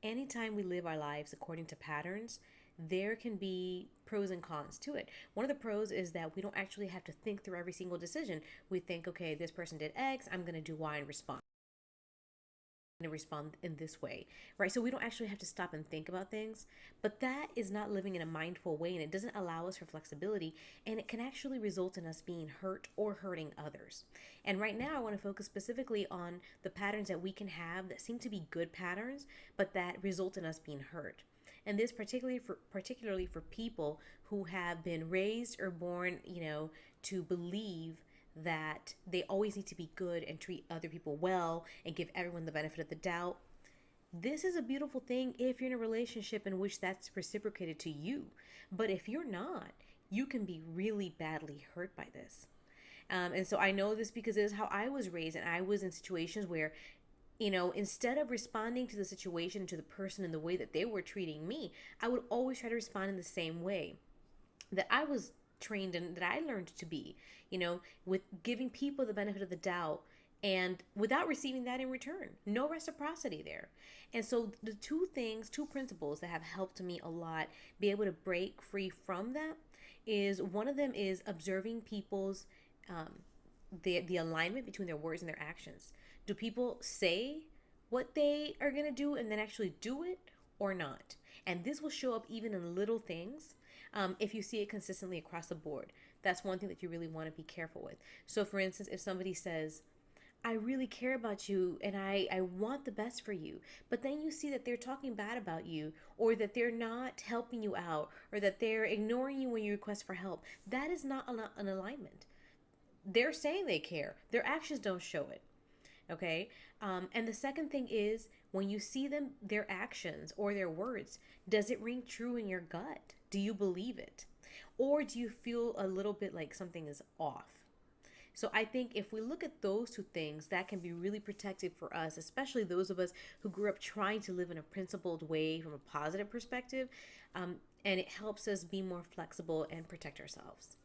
anytime we live our lives according to patterns, there can be pros and cons to it. One of the pros is that we don't actually have to think through every single decision. We think, okay, this person did X, I'm going to do Y and respond. To respond in this way, right? So we don't actually have to stop and think about things, but that is not living in a mindful way, and it doesn't allow us for flexibility, and it can actually result in us being hurt or hurting others. And right now I want to focus specifically on the patterns that we can have that seem to be good patterns but that result in us being hurt. And this particularly for people who have been raised or born, to believe that they always need to be good and treat other people well and give everyone the benefit of the doubt. This is a beautiful thing if you're in a relationship in which that's reciprocated to you. But if you're not, you can be really badly hurt by this. And so I know this because it is how I was raised, and I was in situations where, instead of responding to the situation, to the person in the way that they were treating me, I would always try to respond in the same way that I was trained and that I learned to be, with giving people the benefit of the doubt and without receiving that in return. No reciprocity there. And so the two principles that have helped me a lot be able to break free from that is, one of them is observing people's the alignment between their words and their actions. Do people say what they are going to do and then actually do it or not? And this will show up even in little things. If you see it consistently across the board, that's one thing that you really want to be careful with. So for instance, if somebody says, I really care about you and I want the best for you, but then you see that they're talking bad about you, or that they're not helping you out, or that they're ignoring you when you request for help, that is not an alignment. They're saying they care, their actions don't show it. Okay. And the second thing is, when you see them, their actions or their words, does it ring true in your gut? Do you believe it? Or do you feel a little bit like something is off? So I think if we look at those two things, that can be really protective for us, especially those of us who grew up trying to live in a principled way from a positive perspective. And it helps us be more flexible and protect ourselves.